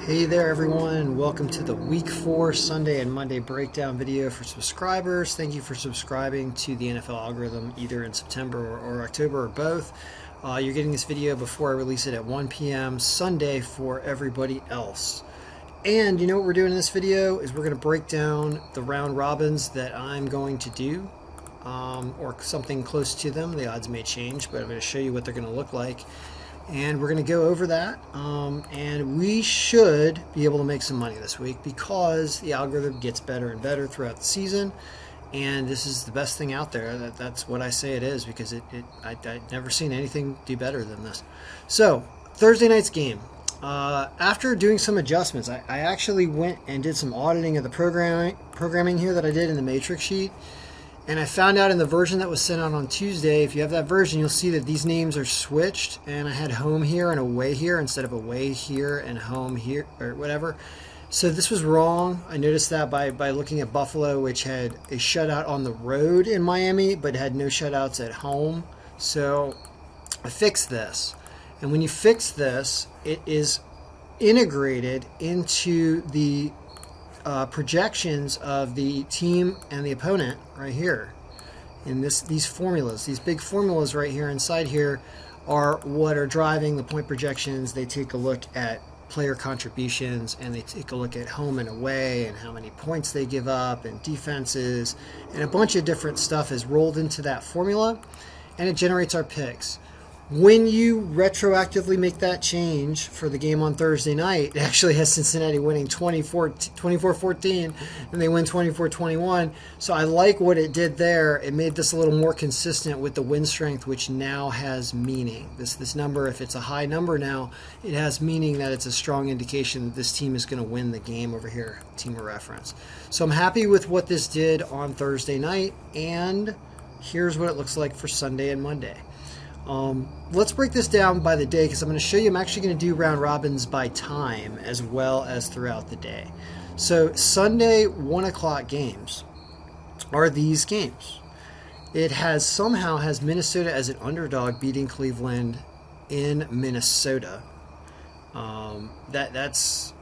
Hey there everyone, welcome to the week 4 Sunday and Monday breakdown video for subscribers. Thank you for subscribing to the NFL algorithm either in September or October or both. You're getting this video before I release it at 1 p.m. Sunday for everybody else. And you know what we're doing in this video is we're going to break down the round robins that I'm going to do, or something close to them. The odds may change, but I'm going to show you what they're going to look like. And we're going to go over that, and we should be able to make some money this week because the algorithm gets better and better throughout the season, and this is the best thing out there. That's what I say it is, because I've never seen anything do better than this. So Thursday night's game, after doing some adjustments, I actually went and did some auditing of the programming here that I did in the matrix sheet. And I found out in the version that was sent out on Tuesday, if you have that version, you'll see that these names are switched. And I had home here and away here instead of away here and home here, or whatever. So this was wrong. I noticed that by looking at Buffalo, which had a shutout on the road in Miami, but had no shutouts at home. So I fixed this. And when you fix this, it is integrated into the projections of the team and the opponent right here. In these formulas, these big formulas right here inside here are what are driving the point projections. They take a look at player contributions, and they take a look at home and away and how many points they give up and defenses, and a bunch of different stuff is rolled into that formula, and it generates our picks. When you retroactively make that change for the game on Thursday night, it actually has Cincinnati winning 24-14, and they win 24-21. So I like what it did there. It made this a little more consistent with the win strength, which now has meaning. This number, if it's a high number now, it has meaning that it's a strong indication that this team is going to win the game over here, team of reference. So I'm happy with what this did on Thursday night, and here's what it looks like for Sunday and Monday. Let's break this down by the day, because I'm going to show you I'm actually going to do round robins by time as well as throughout the day. So Sunday 1 o'clock games are these games. It somehow has Minnesota as an underdog beating Cleveland in Minnesota. That's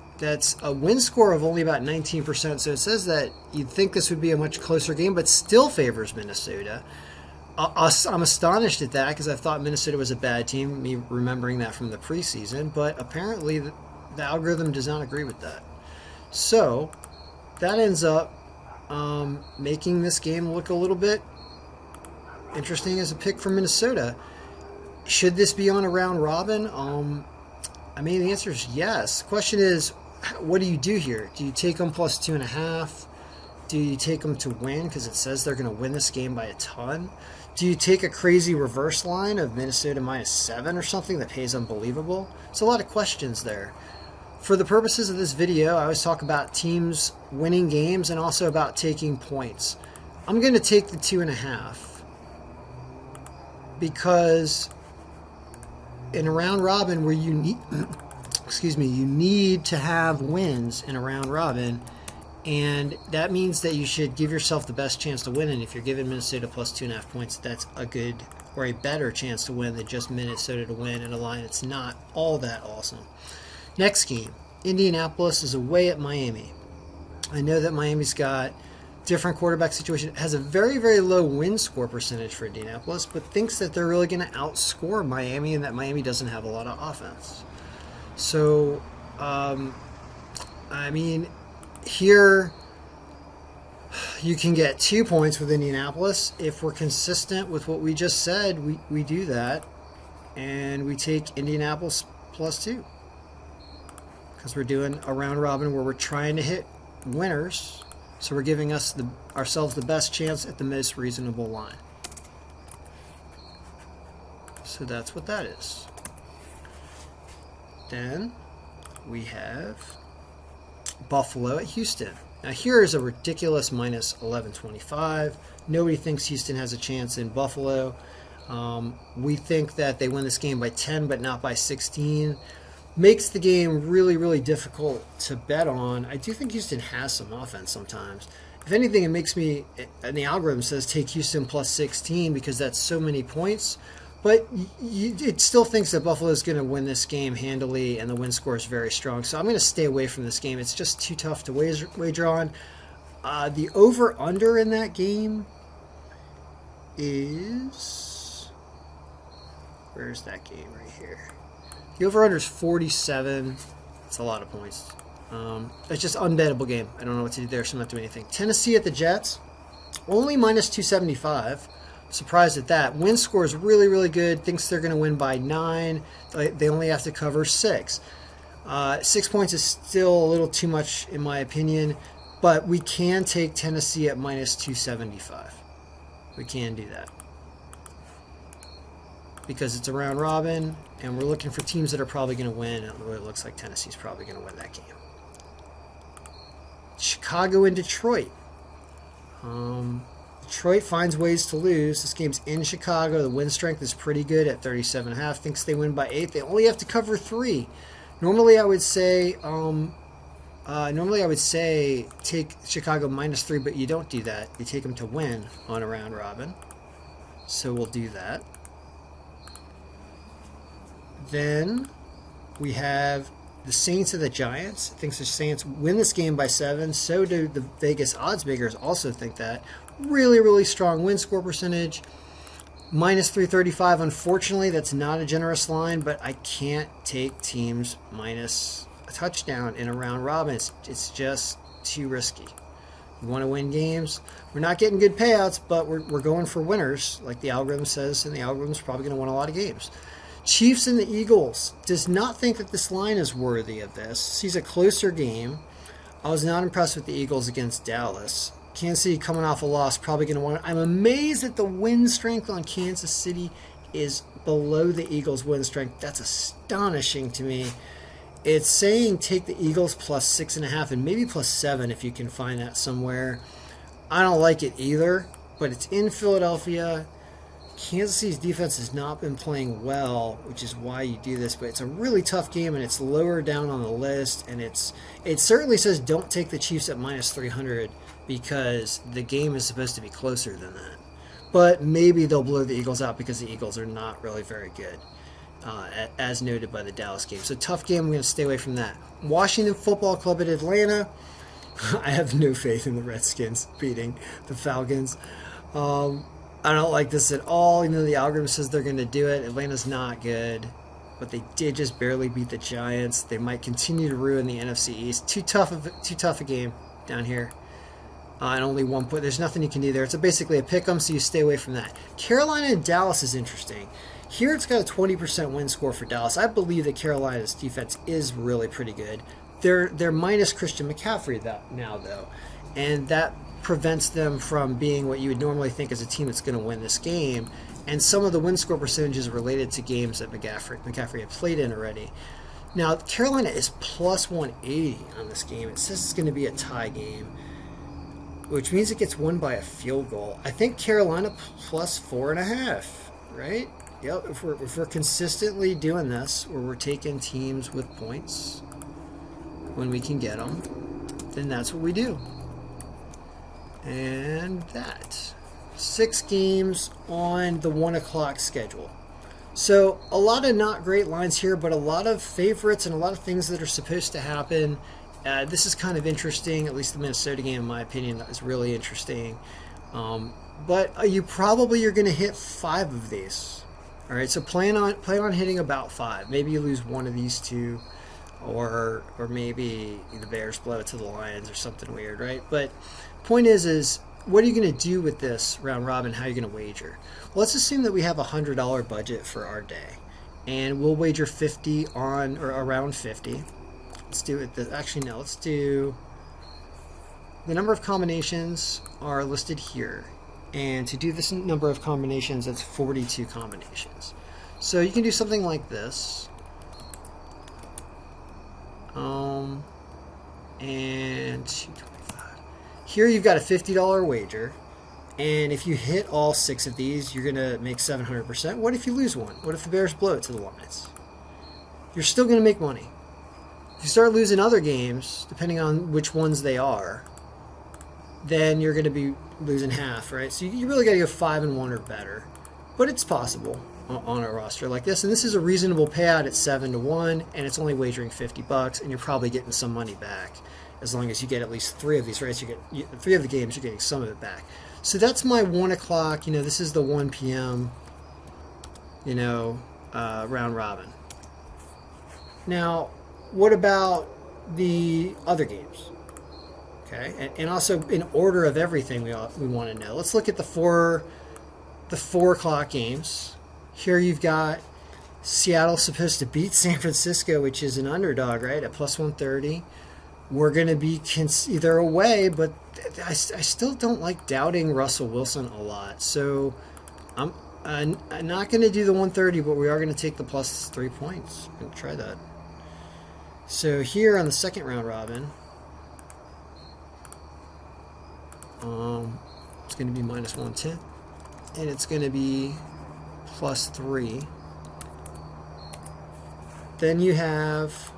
a win score of only about 19%. So it says that you'd think this would be a much closer game, but still favors Minnesota. I'm astonished at that, because I thought Minnesota was a bad team, me remembering that from the preseason, but apparently the algorithm does not agree with that. So that ends up making this game look a little bit interesting as a pick for Minnesota. Should this be on a round robin? I mean, the answer is yes. The question is, what do you do here? Do you take them plus 2.5? Do you take them to win, because it says they're going to win this game by a ton? Do you take a crazy reverse line of Minnesota -7 or something that pays unbelievable? It's a lot of questions there. For the purposes of this video, I always talk about teams winning games and also about taking points. I'm going to take the 2.5 because in a round robin where you need, you need to have wins in a round robin. And that means that you should give yourself the best chance to win. And if you're giving Minnesota plus 2.5 points, that's a good or a better chance to win than just Minnesota to win in a line it's not all that awesome. Next game, Indianapolis is away at Miami. I know that Miami's got different quarterback situation. It has a very, very low win score percentage for Indianapolis, but thinks that they're really going to outscore Miami and that Miami doesn't have a lot of offense. So, I mean, here you can get 2 points with Indianapolis. If we're consistent with what we just said, we do that, and we take Indianapolis plus 2, because we're doing a round robin where we're trying to hit winners, so we're giving ourselves the best chance at the most reasonable line. So that's what that is. Then we have Buffalo at Houston. Now here is a ridiculous minus 1125. Nobody thinks Houston has a chance in Buffalo. We think that they win this game by 10 but not by 16. Makes the game really, really difficult to bet on. I do think Houston has some offense sometimes. If anything, it makes me, and the algorithm says take Houston plus 16 because that's so many points. But it still thinks that Buffalo is going to win this game handily, and the win score is very strong. So I'm going to stay away from this game. It's just too tough to wager on. The over-under in that game is... Where's that game right here? The over-under is 47. It's a lot of points. It's just unbettable game. I don't know what to do there, so I'm not doing anything. Tennessee at the Jets, only minus 275. Surprised at that. Win score is really, really good. Thinks they're going to win by 9. They only have to cover 6. 6 points is still a little too much in my opinion, but we can take Tennessee at minus 275. We can do that because it's a round robin, and we're looking for teams that are probably going to win. It looks like Tennessee's probably going to win that game. Chicago and Detroit. Detroit finds ways to lose. This game's in Chicago. The win strength is pretty good at 37.5. Thinks they win by 8. They only have to cover 3. Normally, I would say take Chicago minus 3, but you don't do that. You take them to win on a round robin. So we'll do that. Then we have the Saints and the Giants. Thinks the Saints win this game by 7. So do the Vegas odds makers also think that. Really, really strong win score percentage. Minus 335. Unfortunately, that's not a generous line, but I can't take teams minus a touchdown in a round robin. It's just too risky. You want to win games. We're not getting good payouts, but we're going for winners, like the algorithm says, and the algorithm's probably going to win a lot of games. Chiefs and the Eagles. Does not think that this line is worthy of this. Sees a closer game. I was not impressed with the Eagles against Dallas. Kansas City coming off a loss, probably going to win. I'm amazed that the win strength on Kansas City is below the Eagles' win strength. That's astonishing to me. It's saying take the Eagles plus 6.5 and maybe plus 7 if you can find that somewhere. I don't like it either, but it's in Philadelphia. Kansas City's defense has not been playing well, which is why you do this, but it's a really tough game, and it's lower down on the list, and it certainly says don't take the Chiefs at minus 300 because the game is supposed to be closer than that. But maybe they'll blow the Eagles out because the Eagles are not really very good, as noted by the Dallas game. So tough game. I'm going to stay away from that. Washington Football Club at Atlanta. I have no faith in the Redskins beating the Falcons. I don't like this at all. The algorithm says they're going to do it. Atlanta's not good, but they did just barely beat the Giants. They might continue to ruin the NFC East. Too tough a game down here. And only 1 point. There's nothing you can do there. It's basically a pick 'em, so you stay away from that. Carolina and Dallas is interesting. Here it's got a 20% win score for Dallas. I believe that Carolina's defense is really pretty good. They're minus Christian McCaffrey now, though, and that prevents them from being what you would normally think as a team that's going to win this game. And some of the win score percentages related to games that McCaffrey had played in already. Now, Carolina is plus 180 on this game. It says it's going to be a tie game, which means it gets won by a field goal. I think Carolina plus 4.5, right? Yep, if we're consistently doing this, where we're taking teams with points when we can get them, then that's what we do. And that. 6 games on the 1 o'clock schedule. So a lot of not great lines here, but a lot of favorites and a lot of things that are supposed to happen. This is kind of interesting, at least the Minnesota game, in my opinion, that was really interesting. But you probably are going to hit 5 of these. All right, so plan on hitting about 5. Maybe you lose one of these 2, or maybe the Bears blow it to the Lions or something weird, right? But point is what are you going to do with this round robin? How are you going to wager? Well, let's assume that we have a $100 budget for our day, and we'll wager 50 on, or around 50. Let's do it. Actually, no. Let's do the number of combinations are listed here, and to do this number of combinations, that's 42 combinations. So you can do something like this. And 225. Here you've got a $50 wager, and if you hit all 6 of these, you're going to make 700%. What if you lose one? What if the Bears blow it to the Lions? You're still going to make money. If you start losing other games, depending on which ones they are, then you're going to be losing half, right? So you really got to go 5-1 or better. But it's possible. on a roster like this. And this is a reasonable payout at 7-1, and it's only wagering $50, and you're probably getting some money back. As long as you get at least 3 of these races, you get 3 of the games, you're getting some of it back. So that's my 1 o'clock. This is the 1 p.m. Round robin. Now, what about the other games? Okay, and also in order of everything we want to know. Let's look at the 4 o'clock games. Here you've got Seattle supposed to beat San Francisco, which is an underdog, right, at plus 130. We're going to be either away, but I still don't like doubting Russell Wilson a lot. So I'm not going to do the 130, but we are going to take the plus 3 points. I'm going to try that. So here on the second round robin, it's going to be minus 110, and it's going to be plus 3. Then you have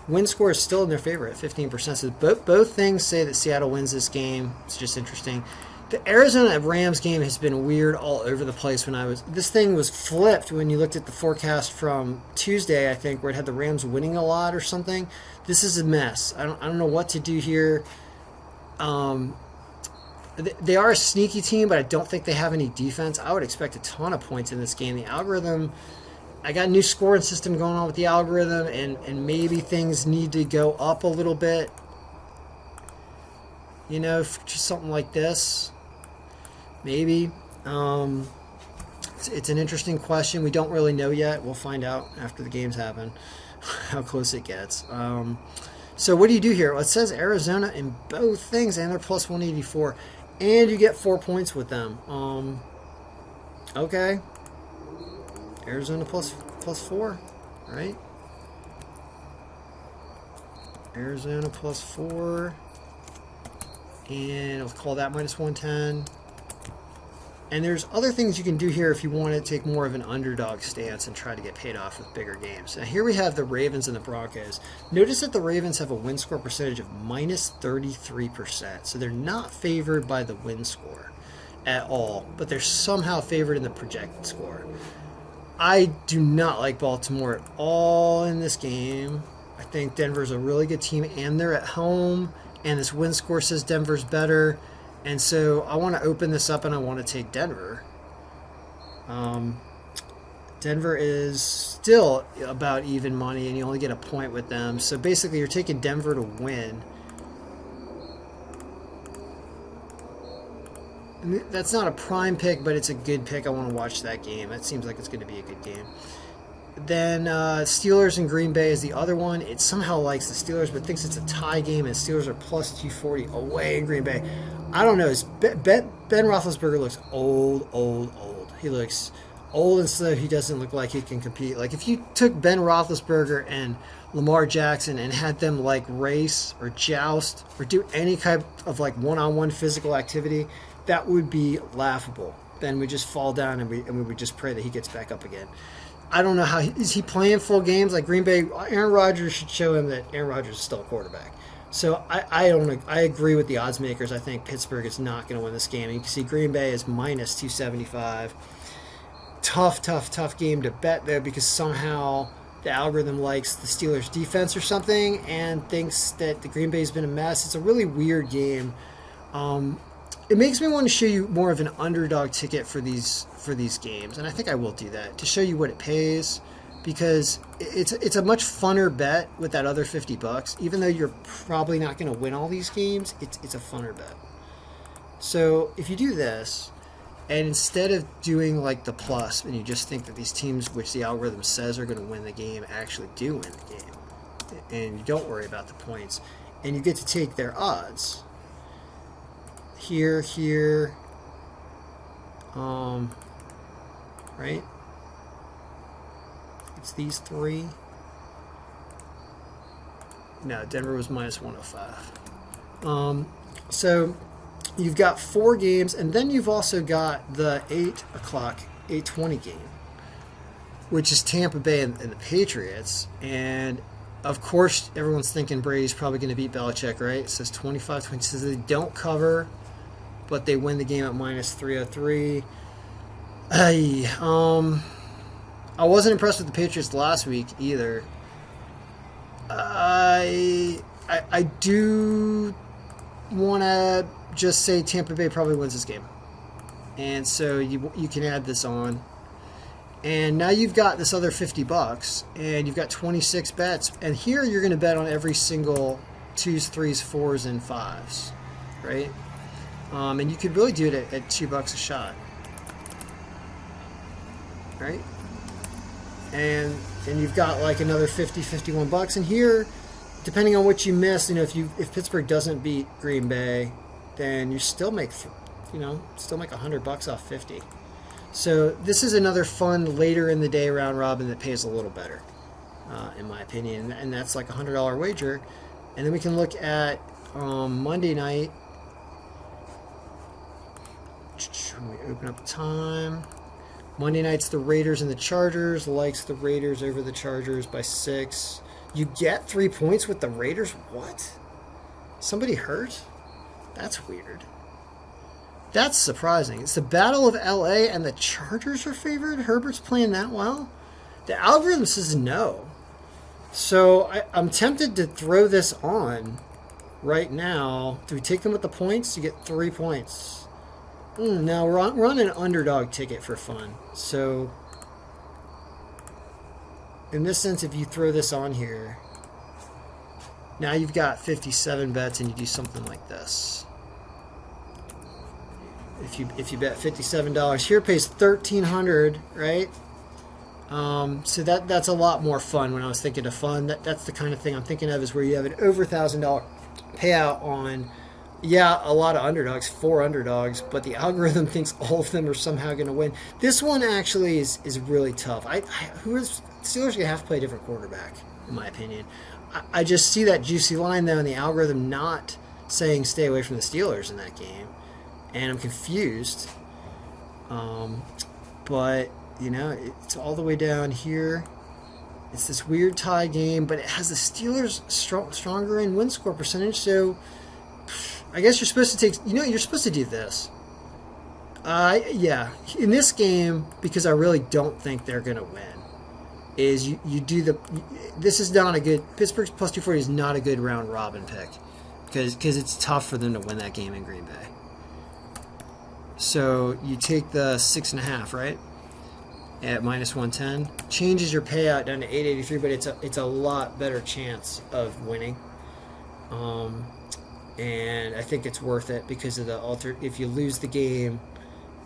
win score is still in their favor at 15%. So both things say that Seattle wins this game. It's just interesting. The Arizona Rams game has been weird all over the place. This thing was flipped when you looked at the forecast from Tuesday, I think, where it had the Rams winning a lot or something. This is a mess. I don't know what to do here. They are a sneaky team, but I don't think they have any defense. I would expect a ton of points in this game. The algorithm, I got a new scoring system going on with the algorithm, and maybe things need to go up a little bit. Just something like this. Maybe. It's an interesting question. We don't really know yet. We'll find out after the games happen how close it gets. So what do you do here? Well, it says Arizona in both things, and they're plus 184. And you get 4 points with them. Okay. Arizona plus 4, right? Arizona plus 4. And I'll call that minus 110. And there's other things you can do here if you want to take more of an underdog stance and try to get paid off with bigger games. Now here we have the Ravens and the Broncos. Notice that the Ravens have a win score percentage of minus 33%. So they're not favored by the win score at all, but they're somehow favored in the projected score. I do not like Baltimore at all in this game. I think Denver's a really good team, and they're at home, and this win score says Denver's better. And so I want to open this up, and I want to take Denver. Denver is still about even money, and you only get a point with them. So basically, you're taking Denver to win. And that's not a prime pick, but it's a good pick. I want to watch that game. It seems like it's going to be a good game. Then Steelers and Green Bay is the other one. It somehow likes the Steelers, but thinks it's a tie game, and Steelers are plus 240 away in Green Bay. I don't know. Ben Roethlisberger looks old. He looks old, and so he doesn't look like he can compete. Like if you took Ben Roethlisberger and Lamar Jackson and had them like race or joust or do any type of like one-on-one physical activity, that would be laughable. Ben would just fall down, and we would just pray that he gets back up again. I don't know how is he playing full games like Green Bay. Aaron Rodgers should show him that Aaron Rodgers is still a quarterback. So I don't. I agree with the odds makers. I think Pittsburgh is not going to win this game. You can see Green Bay is minus 275. Tough game to bet though, because somehow the algorithm likes the Steelers defense or something and thinks that the Green Bay's been a mess. It's a really weird game. It makes me want to show you more of an underdog ticket for these games, and I think I will do that to show you what it pays, because it's a much funner bet with that other $50. Even though you're probably not going to win all these games, it's a funner bet. So if you do this, and instead of doing like the plus, and you just think that these teams which the algorithm says are going to win the game actually do win the game, and you don't worry about the points, and you get to take their odds. Here, right? It's these three. No, Denver was minus 105. So you've got 4 games, and then you've also got the 8:20 game, which is Tampa Bay and the Patriots. And of course, everyone's thinking Brady's probably going to beat Belichick, right? It says 25-20. Says they don't cover, but they win the game at minus 303. I wasn't impressed with the Patriots last week either. I do want to just say Tampa Bay probably wins this game, and so you can add this on, and now you've got this other $50, and you've got 26 bets, and here you're going to bet on every single 2s, 3s, 4s, and 5s, right? And you could really do it at $2 a shot, right? And you've got like another 50, 51 bucks. And here, depending on what you miss, if Pittsburgh doesn't beat Green Bay, then you still make, $100 off 50. So this is another fun later in the day round robin that pays a little better, in my opinion. And that's like a $100 wager. And then we can look at Monday night. When we open up time. Monday night's the Raiders and the Chargers. Likes the Raiders over the Chargers by 6. You get 3 points with the Raiders? What? Somebody hurt? That's weird. That's surprising. It's the Battle of LA and the Chargers are favored? Herbert's playing that well? The algorithm says no. So I'm tempted to throw this on right now. Do we take them with the points? You get 3 points. No, we're on an underdog ticket for fun. So, in this sense, if you throw this on here, now you've got 57 bets, and you do something like this. If you bet $57 here, pays $1,300, right? So that's a lot more fun. When I was thinking of fun, that's the kind of thing I'm thinking of, is where you have an over $1,000 payout on. Yeah, a lot of underdogs, 4 underdogs, but the algorithm thinks all of them are somehow going to win. This one actually is really tough. Steelers gonna have to play a different quarterback, in my opinion. I just see that juicy line though, and the algorithm not saying stay away from the Steelers in that game, and I'm confused. But it's all the way down here. It's this weird tie game, but it has the Steelers stronger in win score percentage, so. I guess you're supposed to take, you're supposed to do this. Yeah, in this game, because I really don't think they're going to win, is you do this is not a good, Pittsburgh's plus 240 is not a good round robin pick, because it's tough for them to win that game in Green Bay. So you take the 6.5, right? At minus 110, changes your payout down to 883, but it's a lot better chance of winning. And I think it's worth it because of the if you lose the game,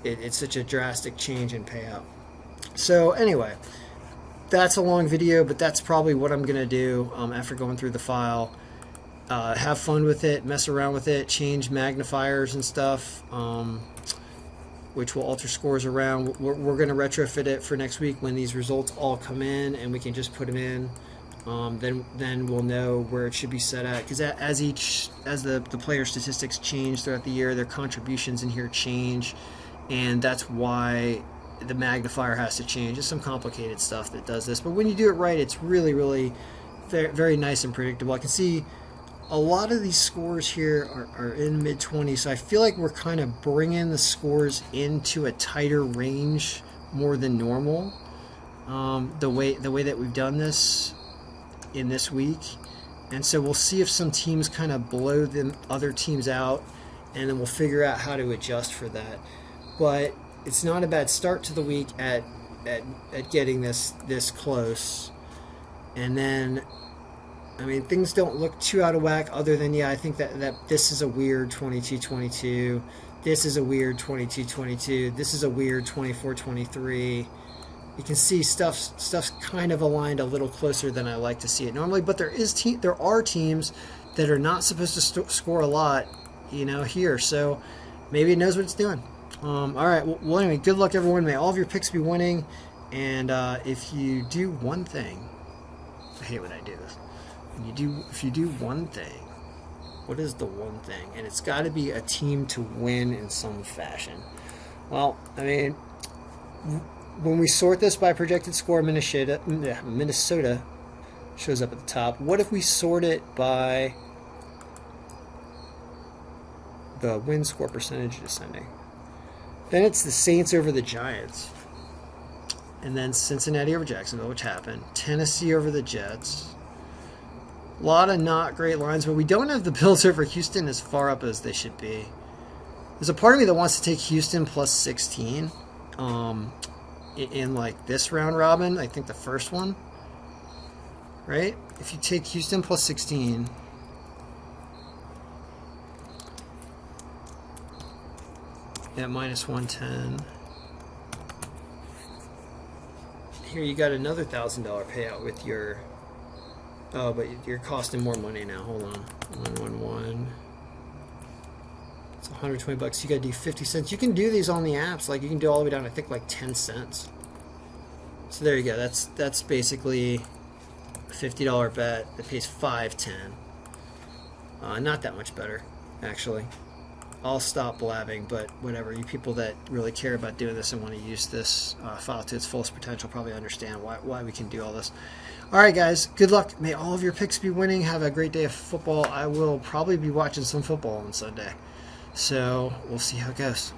it's such a drastic change in payout. So anyway, that's a long video, but that's probably what I'm going to do after going through the file. Have fun with it, mess around with it, change magnifiers and stuff, which will alter scores around. We're going to retrofit it for next week when these results all come in, and we can just put them in. Then we'll know where it should be set at, because as the player statistics change throughout the year, their contributions in here change, and that's why the magnifier has to change. It's some complicated stuff that does this, but when you do it right, it's really, really very, very nice and predictable. I can see a lot of these scores here are in mid-20s, so I feel like we're kind of bringing the scores into a tighter range more than normal. The way that we've done this in this week, and so we'll see if some teams kind of blow them other teams out, and then we'll figure out how to adjust for that. But it's not a bad start to the week at getting this close. And then, I mean, things don't look too out of whack, other than I think that this is a weird 22-22, this is a weird 22-22, this is a weird 24-23. You can see stuff's kind of aligned a little closer than I like to see it normally, but there are teams that are not supposed to score a lot, here. So maybe it knows what it's doing. All right. Well, anyway, good luck, everyone. May all of your picks be winning. And if you do one thing, I hate when I do this. If you do one thing, what is the one thing? And it's got to be a team to win in some fashion. Well, I mean, when we sort this by projected score, Minnesota shows up at the top. What if we sort it by the win score percentage descending? Then it's the Saints over the Giants. And then Cincinnati over Jacksonville, which happened. Tennessee over the Jets. A lot of not great lines, but we don't have the Bills over Houston as far up as they should be. There's a part of me that wants to take Houston plus 16 in like this round robin. I think the first one, right? If you take Houston plus 16, at minus 110. Here you got another $1,000 payout with your. Oh, but you're costing more money now. Hold on. 111. It's $120. You got to do 50 cents. You can do these on the apps. Like you can do all the way down, I think, like 10 cents. So there you go. That's basically a $50 bet that pays $5.10. Not that much better, actually. I'll stop blabbing, but whatever. You people that really care about doing this and want to use this file to its fullest potential probably understand why we can do all this. All right, guys. Good luck. May all of your picks be winning. Have a great day of football. I will probably be watching some football on Sunday. So we'll see how it goes.